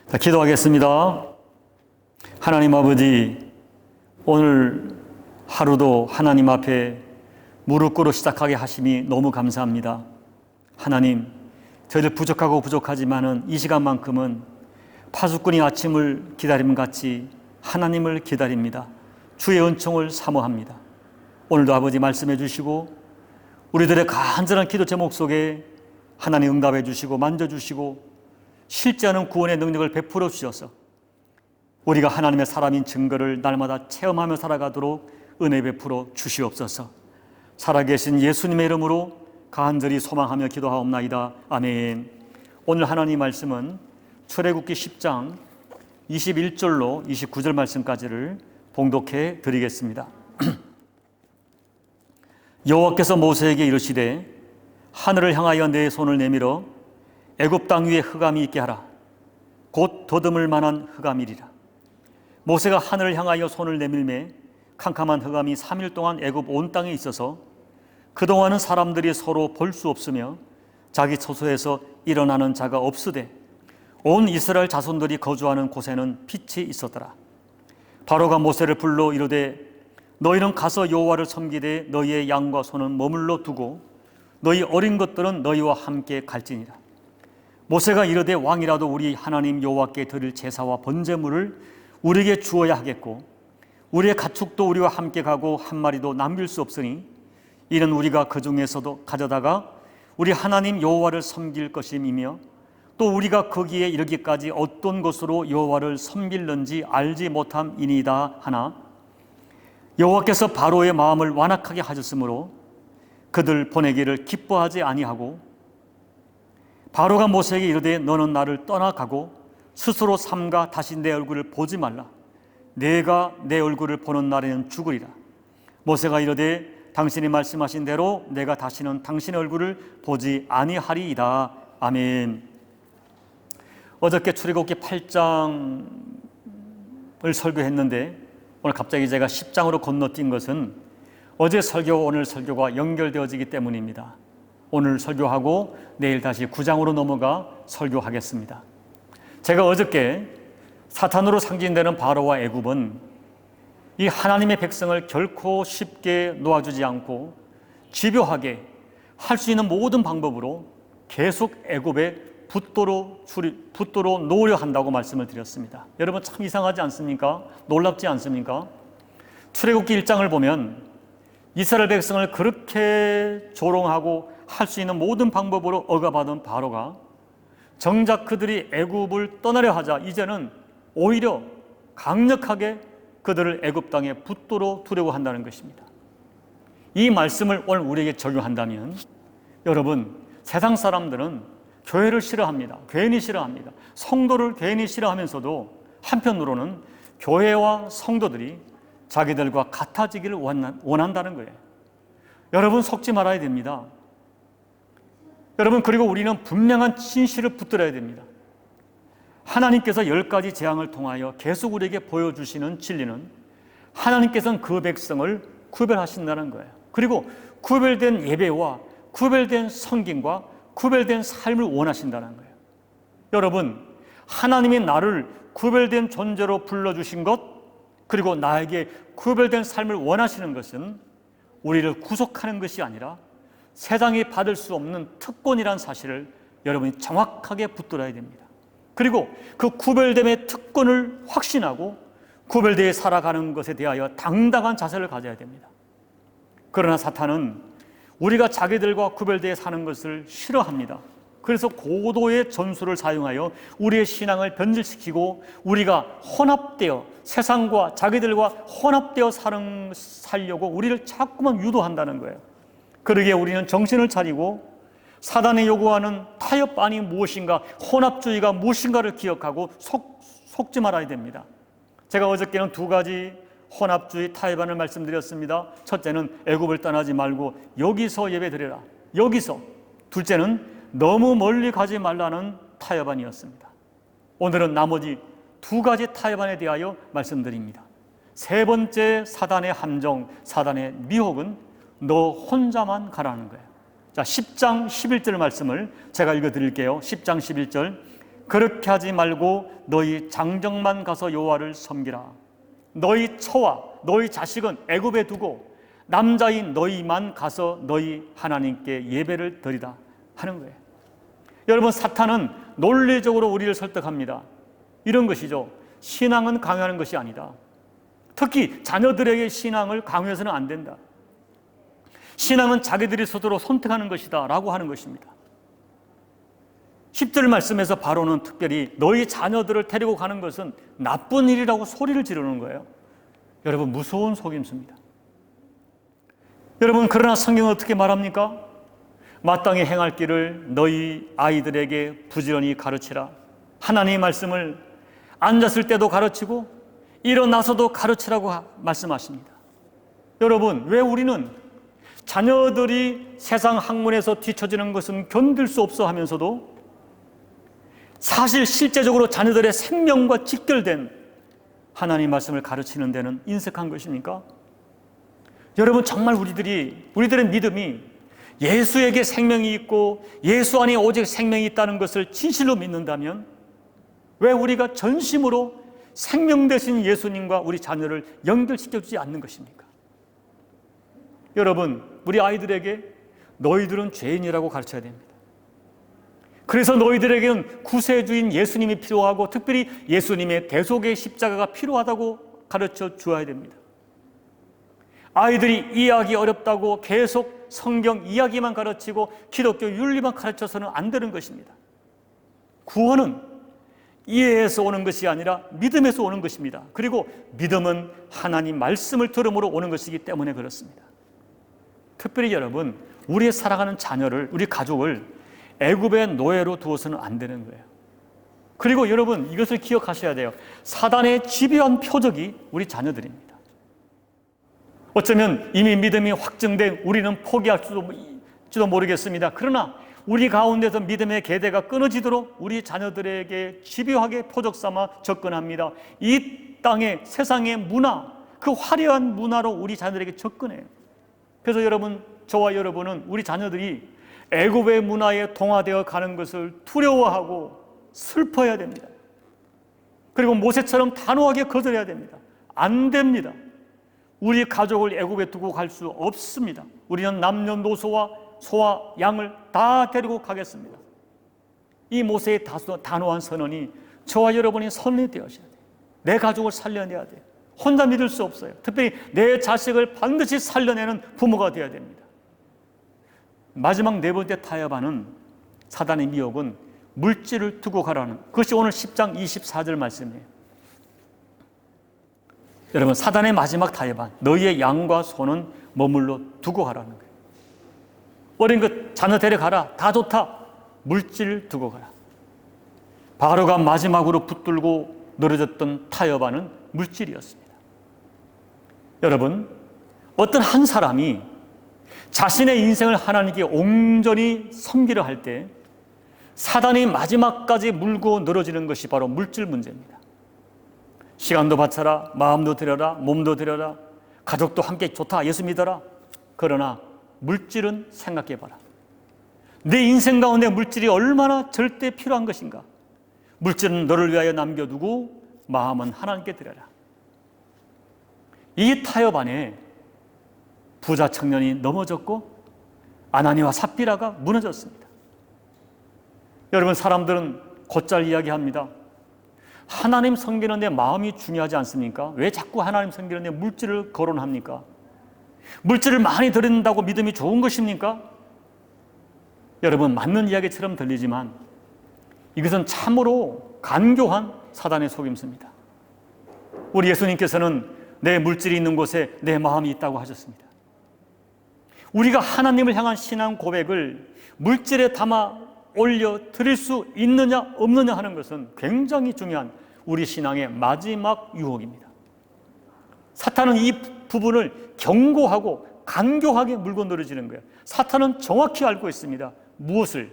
자, 기도하겠습니다. 하나님 아버지, 오늘 하루도 하나님 앞에 무릎 꿇어 시작하게 하심이 너무 감사합니다. 하나님, 저희들 부족하고 부족하지만은 이 시간만큼은 파수꾼이 아침을 기다림 같이 하나님을 기다립니다. 주의 은총을 사모합니다. 오늘도 아버지 말씀해 주시고 우리들의 간절한 기도 제목 속에 하나님 응답해 주시고 만져주시고 실제 하는 구원의 능력을 베풀어 주셔서 우리가 하나님의 사람인 증거를 날마다 체험하며 살아가도록 은혜 베풀어 주시옵소서. 살아계신 예수님의 이름으로 간절히 소망하며 기도하옵나이다. 아멘. 오늘 하나님 말씀은 출애굽기 10장 21절로 29절 말씀까지를 봉독해 드리겠습니다. 여호와께서 모세에게 이르시되 하늘을 향하여 내 손을 내밀어 애굽 땅 위에 흑암이 있게 하라. 곧 더듬을 만한 흑암이리라. 모세가 하늘을 향하여 손을 내밀매 캄캄한 흑암이 3일 동안 애굽 온 땅에 있어서 그동안은 사람들이 서로 볼 수 없으며 자기 처소에서 일어나는 자가 없으되 온 이스라엘 자손들이 거주하는 곳에는 빛이 있었더라. 바로가 모세를 불러 이르되 너희는 가서 여호와를 섬기되 너희의 양과 소는 머물러 두고 너희 어린 것들은 너희와 함께 갈지니라. 모세가 이르되 왕이라도 우리 하나님 여호와께 드릴 제사와 번제물을 우리에게 주어야 하겠고 우리의 가축도 우리와 함께 가고 한 마리도 남길 수 없으니 이는 우리가 그 중에서도 가져다가 우리 하나님 여호와를 섬길 것임이며 또 우리가 거기에 이르기까지 어떤 것으로 여호와를 섬길는지 알지 못함이니이다 하나 여호와께서 바로의 마음을 완악하게 하셨으므로 그들 보내기를 기뻐하지 아니하고 바로가 모세에게 이르되 너는 나를 떠나가고 스스로 삼가 다시 내 얼굴을 보지 말라. 내가 내 얼굴을 보는 날에는 죽으리라. 모세가 이르되 당신이 말씀하신 대로 내가 다시는 당신의 얼굴을 보지 아니하리이다. 아멘. 어저께 출애굽기 8장을 설교했는데 오늘 갑자기 제가 10장으로 건너뛴 것은 어제 설교와 오늘 설교가 연결되어지기 때문입니다. 오늘 설교하고 내일 다시 9장으로 넘어가 설교하겠습니다. 제가 어저께 사탄으로 상징되는 바로와 애굽은 이 하나님의 백성을 결코 쉽게 놓아주지 않고 집요하게 할 수 있는 모든 방법으로 계속 애굽에 붙도록 놓으려 한다고 말씀을 드렸습니다. 여러분 참 이상하지 않습니까? 놀랍지 않습니까? 출애굽기 1장을 보면 이스라엘 백성을 그렇게 조롱하고 할 수 있는 모든 방법으로 억압하던 바로가 정작 그들이 애굽을 떠나려 하자 이제는 오히려 강력하게 그들을 애굽 땅에 붙도록 두려워 한다는 것입니다. 이 말씀을 오늘 우리에게 적용한다면 여러분 세상 사람들은 교회를 싫어합니다. 괜히 싫어합니다. 성도를 괜히 싫어하면서도 한편으로는 교회와 성도들이 자기들과 같아지기를 원한다는 거예요. 여러분 속지 말아야 됩니다. 여러분 그리고 우리는 분명한 진실을 붙들어야 됩니다. 하나님께서 10가지 재앙을 통하여 계속 우리에게 보여주시는 진리는 하나님께서는 그 백성을 구별하신다는 거예요. 그리고 구별된 예배와 구별된 섬김과 구별된 삶을 원하신다는 거예요. 여러분 하나님이 나를 구별된 존재로 불러주신 것 그리고 나에게 구별된 삶을 원하시는 것은 우리를 구속하는 것이 아니라 세상이 받을 수 없는 특권이라는 사실을 여러분이 정확하게 붙들어야 됩니다. 그리고 그 구별됨의 특권을 확신하고 구별되어 살아가는 것에 대하여 당당한 자세를 가져야 됩니다. 그러나 사탄은 우리가 자기들과 구별되어 사는 것을 싫어합니다. 그래서 고도의 전술을 사용하여 우리의 신앙을 변질시키고 우리가 혼합되어 세상과 자기들과 혼합되어 살려고 우리를 자꾸만 유도한다는 거예요. 그러기에 우리는 정신을 차리고 사단이 요구하는 타협안이 무엇인가, 혼합주의가 무엇인가를 기억하고 속지 말아야 됩니다. 제가 어저께는 2가지 혼합주의 타협안을 말씀드렸습니다. 첫째는 애굽을 떠나지 말고 여기서 예배드려라. 여기서. 둘째는 너무 멀리 가지 말라는 타협안이었습니다. 오늘은 나머지 2가지 타협안에 대하여 말씀드립니다. 세 번째 사단의 함정, 사단의 미혹은 너 혼자만 가라는 거예요. 자, 10장 11절 말씀을 제가 읽어드릴게요. 10장 11절 그렇게 하지 말고 너희 장정만 가서 여호와를 섬기라. 너희 처와 너희 자식은 애굽에 두고 남자인 너희만 가서 너희 하나님께 예배를 드리라 하는 거예요. 여러분, 사탄은 논리적으로 우리를 설득합니다. 이런 것이죠. 신앙은 강요하는 것이 아니다. 특히 자녀들에게 신앙을 강요해서는 안 된다. 신앙은 자기들이 스스로 선택하는 것이다 라고 하는 것입니다. 10절 말씀에서 바로는 특별히 너희 자녀들을 데리고 가는 것은 나쁜 일이라고 소리를 지르는 거예요. 여러분, 무서운 속임수입니다. 여러분, 그러나 성경은 어떻게 말합니까? 마땅히 행할 길을 너희 아이들에게 부지런히 가르치라. 하나님의 말씀을 앉았을 때도 가르치고 일어나서도 가르치라고 말씀하십니다. 여러분, 왜 우리는 자녀들이 세상 학문에서 뒤처지는 것은 견딜 수 없어 하면서도 사실 실제적으로 자녀들의 생명과 직결된 하나님 말씀을 가르치는 데는 인색한 것입니까? 여러분, 정말 우리들의 믿음이 예수에게 생명이 있고 예수 안에 오직 생명이 있다는 것을 진실로 믿는다면 왜 우리가 전심으로 생명 되신 예수님과 우리 자녀를 연결시켜주지 않는 것입니까? 여러분, 우리 아이들에게 너희들은 죄인이라고 가르쳐야 됩니다. 그래서 너희들에게는 구세주인 예수님이 필요하고 특별히 예수님의 대속의 십자가가 필요하다고 가르쳐 주어야 됩니다. 아이들이 이해하기 어렵다고 계속 성경 이야기만 가르치고 기독교 윤리만 가르쳐서는 안 되는 것입니다. 구원은 이해에서 오는 것이 아니라 믿음에서 오는 것입니다. 그리고 믿음은 하나님 말씀을 들음으로 오는 것이기 때문에 그렇습니다. 특별히 여러분, 우리의 사랑하는 자녀를, 우리 가족을 애굽의 노예로 두어서는 안 되는 거예요. 그리고 여러분, 이것을 기억하셔야 돼요. 사단의 집요한 표적이 우리 자녀들입니다. 어쩌면 이미 믿음이 확증된 우리는 포기할지도 모르겠습니다. 그러나 우리 가운데서 믿음의 계대가 끊어지도록 우리 자녀들에게 집요하게 표적 삼아 접근합니다. 이 땅의 세상의 문화, 그 화려한 문화로 우리 자녀들에게 접근해요. 그래서 여러분, 저와 여러분은 우리 자녀들이 애굽의 문화에 동화되어 가는 것을 두려워하고 슬퍼해야 됩니다. 그리고 모세처럼 단호하게 거절해야 됩니다. 안 됩니다. 우리 가족을 애굽에 두고 갈 수 없습니다. 우리는 남녀노소와 소와 양을 다 데리고 가겠습니다. 이 모세의 단호한 선언이 저와 여러분이 선언이 되어져야 돼요. 내 가족을 살려내야 돼요. 혼자 믿을 수 없어요. 특별히 내 자식을 반드시 살려내는 부모가 되어야 됩니다. 마지막 네 번째 타협하는 사단의 미혹은 물질을 두고 가라는, 그것이 오늘 10장 24절 말씀이에요. 여러분, 사단의 마지막 타협한 너희의 양과 소는 머물러 두고 가라는 거예요. 어린 것 자녀 데려가라, 다 좋다. 물질을 두고 가라. 바로가 마지막으로 붙들고 늘어졌던 타협하는 물질이었습니다. 여러분, 어떤 한 사람이 자신의 인생을 하나님께 온전히 섬기려 할 때 사단이 마지막까지 물고 늘어지는 것이 바로 물질 문제입니다. 시간도 바쳐라, 마음도 드려라, 몸도 드려라, 가족도 함께 좋다, 예수 믿어라. 그러나 물질은 생각해봐라. 내 인생 가운데 물질이 얼마나 절대 필요한 것인가. 물질은 너를 위하여 남겨두고 마음은 하나님께 드려라. 이 타협 안에 부자 청년이 넘어졌고 아나니와 삽비라가 무너졌습니다. 여러분, 사람들은 곧잘 이야기합니다. 하나님 섬기는 데 마음이 중요하지 않습니까? 왜 자꾸 하나님 섬기는 데 물질을 거론합니까? 물질을 많이 드린다고 믿음이 좋은 것입니까? 여러분, 맞는 이야기처럼 들리지만 이것은 참으로 간교한 사단의 속임수입니다. 우리 예수님께서는 내 물질이 있는 곳에 내 마음이 있다고 하셨습니다. 우리가 하나님을 향한 신앙 고백을 물질에 담아 올려 드릴 수 있느냐 없느냐 하는 것은 굉장히 중요한 우리 신앙의 마지막 유혹입니다. 사탄은 이 부분을 경고하고 간교하게 물고 늘어지는 거예요. 사탄은 정확히 알고 있습니다. 무엇을?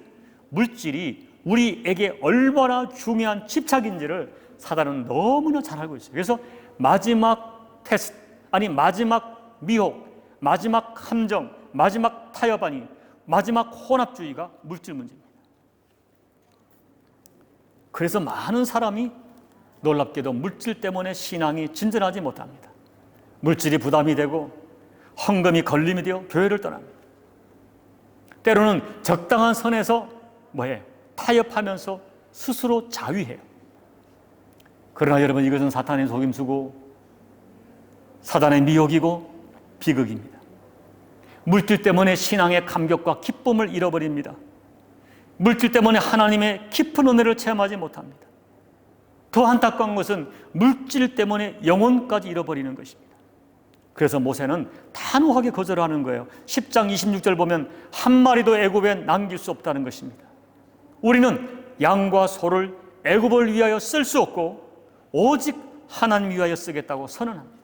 물질이 우리에게 얼마나 중요한 집착인지를 사단은 너무나 잘 알고 있어요. 그래서 마지막 테스트, 아니 마지막 미혹, 마지막 함정, 마지막 타협, 아니 마지막 혼합주의가 물질 문제입니다. 그래서 많은 사람이 놀랍게도 물질 때문에 신앙이 진전하지 못합니다. 물질이 부담이 되고 헌금이 걸림이 되어 교회를 떠납니다. 때로는 적당한 선에서 타협하면서 스스로 자위해요. 그러나 여러분, 이것은 사탄의 속임수고 사단의 미혹이고 비극입니다. 물질 때문에 신앙의 감격과 기쁨을 잃어버립니다. 물질 때문에 하나님의 깊은 은혜를 체험하지 못합니다. 더 안타까운 것은 물질 때문에 영혼까지 잃어버리는 것입니다. 그래서 모세는 단호하게 거절하는 거예요. 10장 26절 보면 한 마리도 애굽에 남길 수 없다는 것입니다. 우리는 양과 소를 애굽을 위하여 쓸 수 없고 오직 하나님 위하여 쓰겠다고 선언합니다.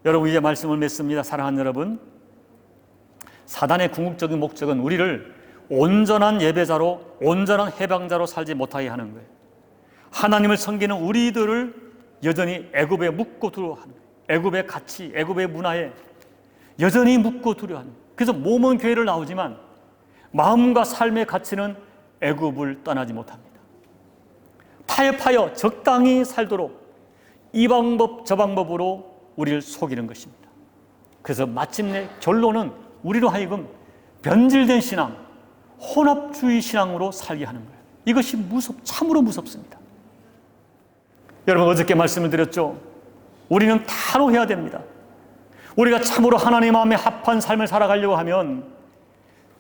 여러분, 이제 말씀을 맺습니다. 사랑하는 여러분, 사단의 궁극적인 목적은 우리를 온전한 예배자로, 온전한 해방자로 살지 못하게 하는 거예요. 하나님을 섬기는 우리들을 여전히 애굽에 묻고 두려워하는 거예요. 애굽의 가치, 애굽의 문화에 여전히 묻고 두려워하는 거예요. 그래서 몸은 교회를 나오지만 마음과 삶의 가치는 애굽을 떠나지 못합니다. 타협하여 적당히 살도록 이 방법 저 방법으로 우리를 속이는 것입니다. 그래서 마침내 결론은 우리로 하여금 변질된 신앙, 혼합주의 신앙으로 살게 하는 거예요. 이것이 참으로 무섭습니다. 여러분, 어저께 말씀을 드렸죠. 우리는 단호해야 됩니다. 우리가 참으로 하나님 마음에 합한 삶을 살아가려고 하면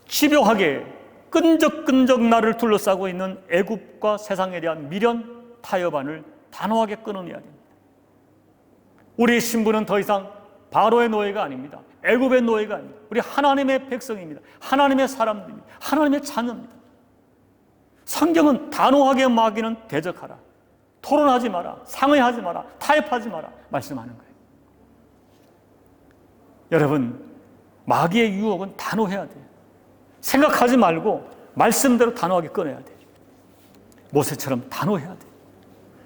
집요하게 끈적끈적 나를 둘러싸고 있는 애굽과 세상에 대한 미련, 타협안을 단호하게 끊어내야 됩니다. 우리의 신분은 더 이상 바로의 노예가 아닙니다. 애굽의 노예가 아닙니다. 우리 하나님의 백성입니다. 하나님의 사람들입니다. 하나님의 자녀입니다. 성경은 단호하게 마귀는 대적하라, 토론하지 마라, 상의하지 마라, 타협하지 마라 말씀하는 거예요. 여러분, 마귀의 유혹은 단호해야 돼요. 생각하지 말고 말씀대로 단호하게 끊어야 돼요. 모세처럼 단호해야 돼요.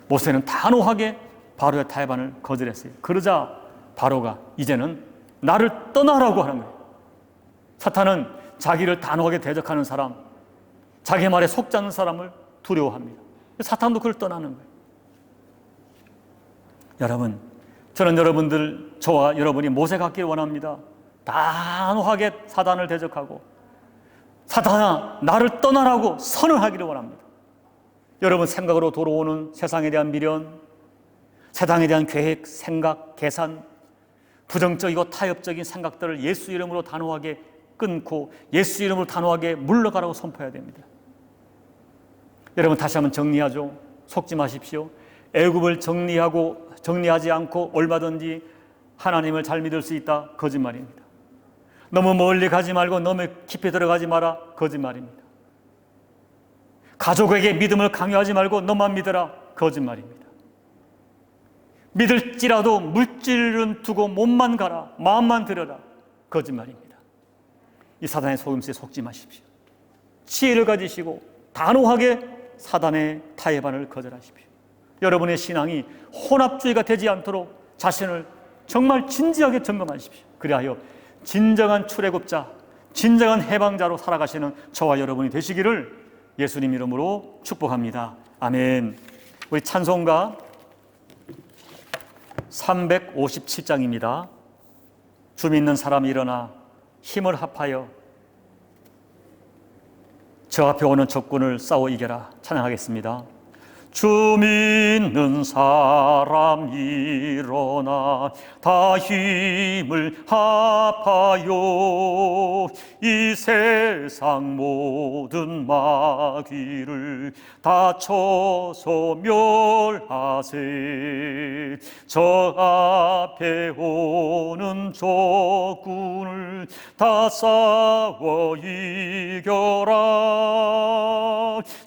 모세는 단호하게 바로의 타협안을 거절했어요. 그러자 바로가 이제는 나를 떠나라고 하는 거예요. 사탄은 자기를 단호하게 대적하는 사람, 자기 말에 속지 않는 사람을 두려워합니다. 사탄도 그를 떠나는 거예요. 여러분, 저는 여러분들, 저와 여러분이 모세 같기를 원합니다. 단호하게 사단을 대적하고 사탄아 나를 떠나라고 선언하기를 원합니다. 여러분, 생각으로 돌아오는 세상에 대한 미련, 세상에 대한 계획, 생각, 계산, 부정적이고 타협적인 생각들을 예수 이름으로 단호하게 끊고 예수 이름으로 단호하게 물러가라고 선포해야 됩니다. 여러분, 다시 한번 정리하죠. 속지 마십시오. 애굽을 정리하지 않고 얼마든지 하나님을 잘 믿을 수 있다. 거짓말입니다. 너무 멀리 가지 말고 너무 깊이 들어가지 마라. 거짓말입니다. 가족에게 믿음을 강요하지 말고 너만 믿어라. 거짓말입니다. 믿을지라도 물질은 두고 몸만 가라. 마음만 들여라. 거짓말입니다. 이 사단의 속임수에 속지 마십시오. 지혜를 가지시고 단호하게 사단의 타협안을 거절하십시오. 여러분의 신앙이 혼합주의가 되지 않도록 자신을 정말 진지하게 점검하십시오. 그리하여 진정한 출애굽자, 진정한 해방자로 살아가시는 저와 여러분이 되시기를 예수님 이름으로 축복합니다. 아멘. 우리 찬송가 357장입니다. 주 믿는 사람이 일어나 힘을 합하여 저 앞에 오는 적군을 싸워 이겨라. 찬양하겠습니다. 주 믿는 사람 일어나 다 힘을 합하여 이 세상 모든 마귀를 다 쳐서 멸하세. 저 앞에 오는 적군을 다 싸워 이겨라.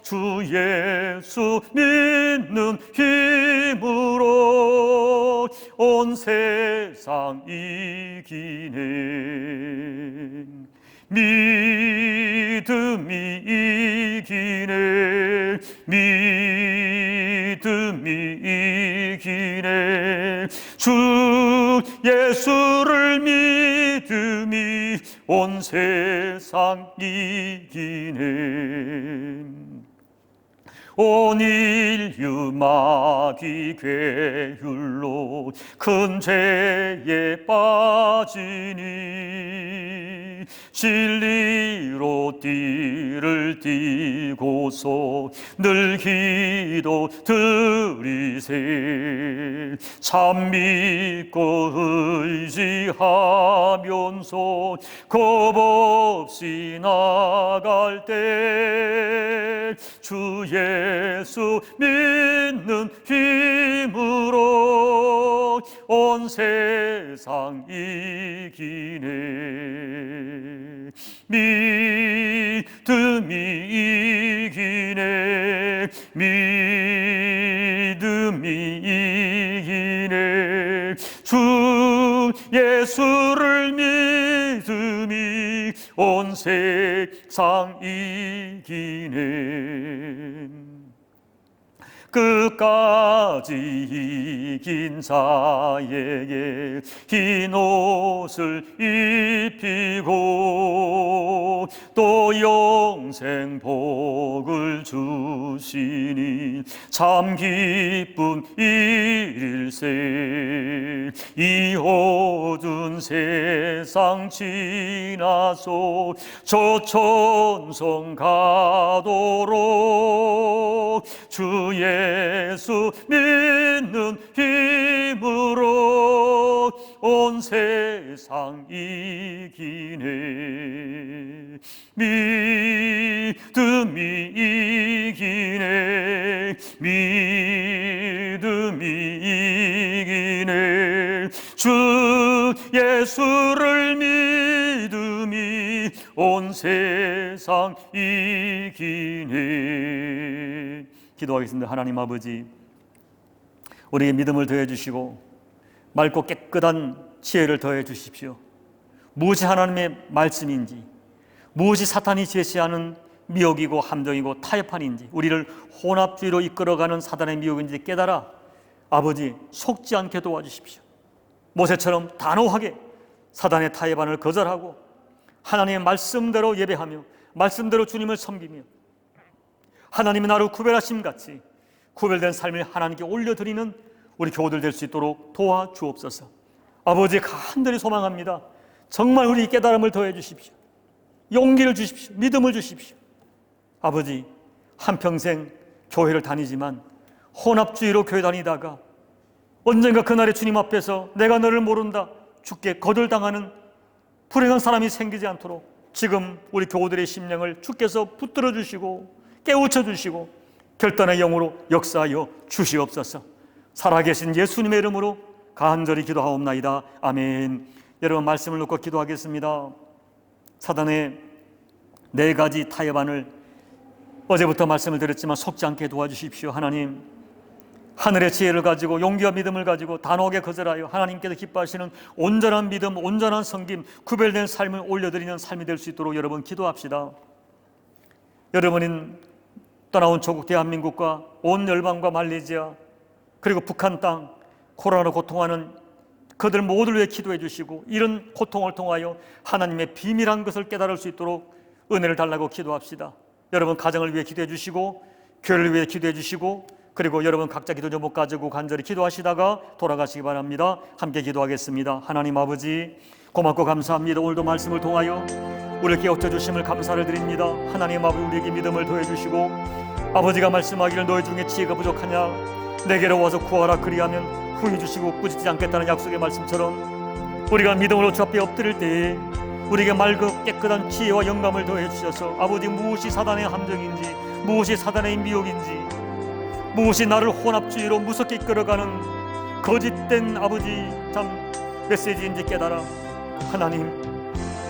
주 예수 믿는 힘으로 온 세상 이기네. 믿음이 이기네. 믿음이 이기네. 주 예수를 믿음이 온 세상 이기네. 온 인류 마귀 괴율로 큰 죄에 빠지니 진리로 띠를 띠고서 늘 기도 드리세. 참 믿고 의지하면서 겁없이 나갈 때 주 예수 믿는 힘으로 온 세상 이기네. 믿음이 이기네. 믿음이 이기네. 주 예수를 믿음이 온 세상 이기네. 끝까지 이긴 자에게 흰 옷을 입히고 또 영생 복을 주시니 참 기쁜 일일세. 이 어두운 세상 지나서 저 천성 가도록 주 예수 믿는 힘으로 온 세상 이기네. 믿음이 이기네. 믿음이 이기네. 주 예수를 믿음이 온 세상 이기네. 기도하겠습니다. 하나님 아버지, 우리의 믿음을 더해 주시고 맑고 깨끗한 지혜를 더해 주십시오. 무엇이 하나님의 말씀인지, 무엇이 사탄이 제시하는 미혹이고 함정이고 타협판인지, 우리를 혼합주의로 이끌어가는 사단의 미혹인지 깨달아 아버지 속지 않게 도와주십시오. 모세처럼 단호하게 사단의 타협안을 거절하고 하나님의 말씀대로 예배하며 말씀대로 주님을 섬기며 하나님의 나를 구별하심 같이 구별된 삶을 하나님께 올려드리는 우리 교우들 될 수 있도록 도와주옵소서. 아버지, 간절히 소망합니다. 정말 우리 깨달음을 더해 주십시오. 용기를 주십시오. 믿음을 주십시오. 아버지, 한평생 교회를 다니지만 혼합주의로 교회 다니다가 언젠가 그날에 주님 앞에서 내가 너를 모른다 주께 거절당하는 불행한 사람이 생기지 않도록 지금 우리 교우들의 심령을 주께서 붙들어 주시고 깨우쳐 주시고 결단의 영으로 역사하여 주시옵소서. 살아계신 예수님의 이름으로 간절히 기도하옵나이다. 아멘. 여러분, 말씀을 놓고 기도하겠습니다. 사단의 4가지 타협안을 어제부터 말씀을 드렸지만 속지 않게 도와주십시오. 하나님, 하늘의 지혜를 가지고 용기와 믿음을 가지고 단호하게 거절하여 하나님께서 기뻐하시는 온전한 믿음, 온전한 섬김, 구별된 삶을 올려드리는 삶이 될 수 있도록 여러분 기도합시다. 여러분은 떠나온 조국 대한민국과 온 열방과 말레이시아 그리고 북한 땅 코로나로 고통하는 그들 모두를 위해 기도해 주시고 이런 고통을 통하여 하나님의 비밀한 것을 깨달을 수 있도록 은혜를 달라고 기도합시다. 여러분 가정을 위해 기도해 주시고 교회를 위해 기도해 주시고 그리고 여러분 각자 기도 제목 가지고 간절히 기도하시다가 돌아가시기 바랍니다. 함께 기도하겠습니다. 하나님 아버지, 고맙고 감사합니다. 오늘도 말씀을 통하여 우리를 깨우쳐 주심을 감사를 드립니다. 하나님 아버지, 우리에게 믿음을 더해 주시고 아버지가 말씀하기를 너희 중에 지혜가 부족하냐 내게로 와서 구하라 그리하면 후히 주시고 꾸짖지 않겠다는 약속의 말씀처럼 우리가 믿음으로 주 앞에 엎드릴 때에 우리에게 맑고 깨끗한 지혜와 영감을 더해 주셔서 아버지, 무엇이 사단의 함정인지, 무엇이 사단의 미혹인지, 무엇이 나를 혼합주의로 무섭게 이끌어가는 거짓된 아버지 참 메시지인지 깨달아 하나님,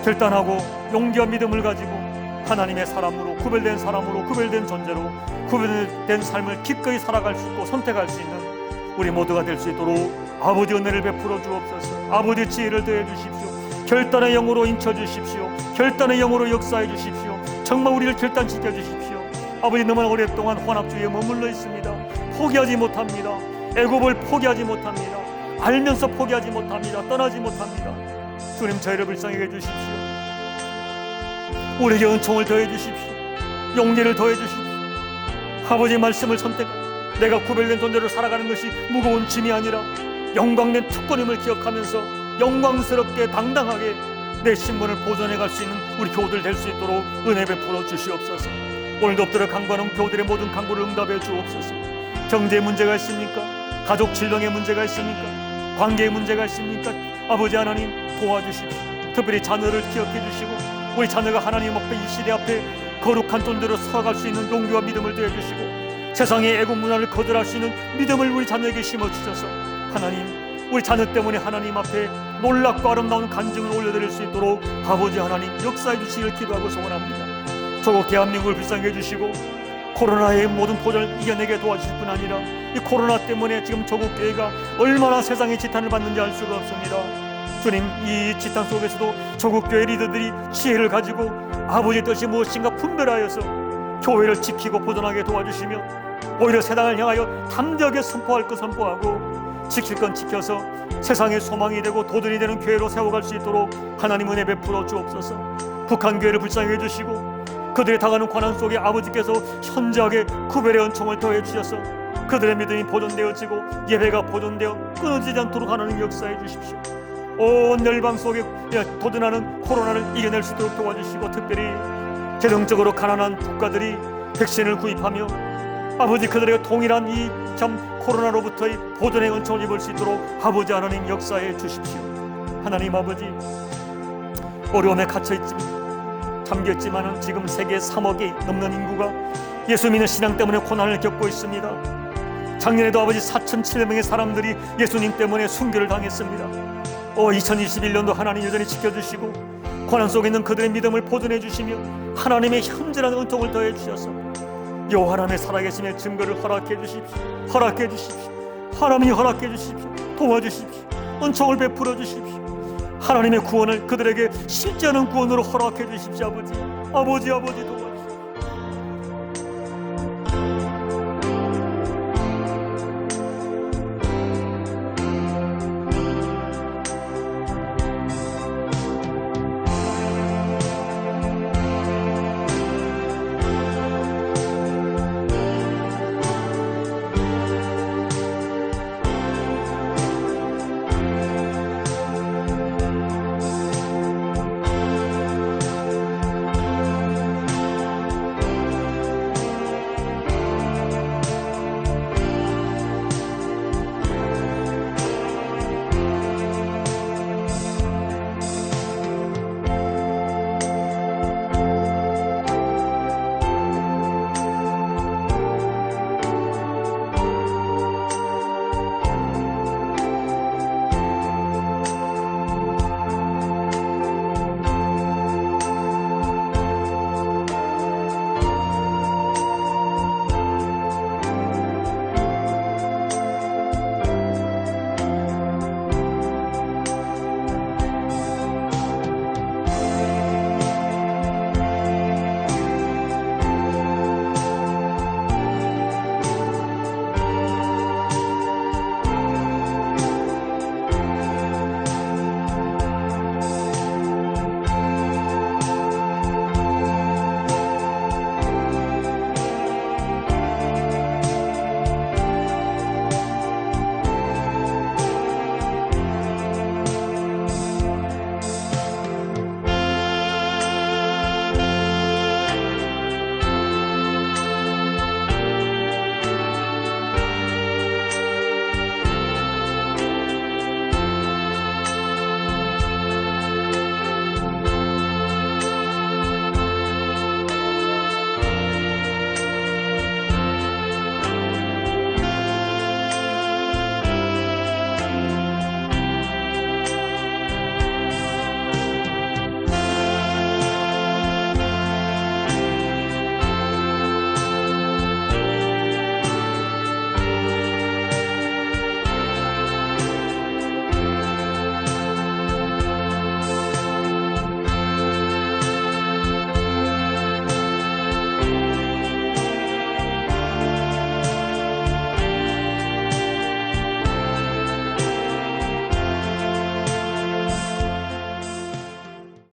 결단하고 용기와 믿음을 가지고 하나님의 사람으로, 구별된 사람으로, 구별된 존재로 구별된 삶을 기꺼이 살아갈 수 있고 선택할 수 있는 우리 모두가 될 수 있도록 아버지 은혜를 베풀어 주옵소서. 아버지 지혜를 더해 주십시오. 결단의 영으로 인쳐 주십시오. 결단의 영으로 역사해 주십시오. 정말 우리를 결단시켜 주십시오. 아버지, 너무나 오랫동안 혼합주의에 머물러 있습니다. 포기하지 못합니다. 애굽을 포기하지 못합니다. 알면서 포기하지 못합니다. 떠나지 못합니다. 주님, 저희를 불쌍하게 해주십시오. 우리에게 은총을 더해 주십시오. 용기를 더해 주십시오. 아버지 말씀을 선택하고 내가 구별된 존재로 살아가는 것이 무거운 짐이 아니라 영광된 특권임을 기억하면서 영광스럽게 당당하게 내 신분을 보존해 갈 수 있는 우리 교우들 될 수 있도록 은혜 베풀어 주시옵소서. 오늘도 엎드려 간구하는 교우들의 모든 간구를 응답해 주옵소서. 경제 문제가 있습니까? 가족 질병의 문제가 있습니까? 관계의 문제가 있습니까? 아버지 하나님 도와주시고 특별히 자녀를 기억해 주시고 우리 자녀가 하나님 앞에 이 시대 앞에 거룩한 존재로 살아갈 수 있는 용기와 믿음을 더해 주시고 세상의 애국 문화를 거절할 수 있는 믿음을 우리 자녀에게 심어주셔서 하나님 우리 자녀 때문에 하나님 앞에 놀랍고 아름다운 간증을 올려드릴 수 있도록 아버지 하나님 역사해 주시길 기도하고 소원합니다. 조국 대한민국을 불쌍히 해주시고 코로나의 모든 포전을 이겨내게 도와주실 뿐 아니라 이 코로나 때문에 지금 조국 교회가 얼마나 세상의 지탄을 받는지 알 수가 없습니다. 주님, 이 지탄 속에서도 조국 교회 리더들이 지혜를 가지고 아버지의 뜻이 무엇인가 분별하여서 교회를 지키고 보존하게 도와주시며 오히려 세상을 향하여 담대하게 선포할 것 선포하고 지킬 건 지켜서 세상의 소망이 되고 도전이 되는 교회로 세워갈 수 있도록 하나님 은혜 베풀어 주옵소서. 북한 교회를 불쌍히 해주시고 그들이 당하는 고난 속에 아버지께서 현저하게 구별의 은총을 더해 주셔서 그들의 믿음이 보존되어지고 예배가 보존되어 끊어지지 않도록 하나님 역사해 주십시오. 온 열방 속에 도전하는 코로나를 이겨낼 수 있도록 도와주시고 특별히 재정적으로 가난한 국가들이 백신을 구입하며 아버지 그들의 동일한 이 참 코로나로부터의 보존의 은총을 입을 수 있도록 아버지 하나님 역사해 주십시오. 하나님 아버지 어려움에 갇혀있지만 잠겼지만은 지금 세계 3억이 넘는 인구가 예수 믿는 신앙 때문에 고난을 겪고 있습니다. 작년에도 아버지 4,700명의 사람들이 예수님 때문에 순교를 당했습니다. 2021년도 하나님 여전히 지켜주시고 고난 속에 있는 그들의 믿음을 보존해 주시며 하나님의 현존한 은총을 더해 주셔서 하나님의 살아계심의 증거를 허락해 주십시오. 허락해 주십시오. 하나님이 허락해 주십시오. 도와주십시오. 은총을 베풀어 주십시오. 하나님의 구원을 그들에게 실제하는 구원으로 허락해 주십시오. 아버지 도와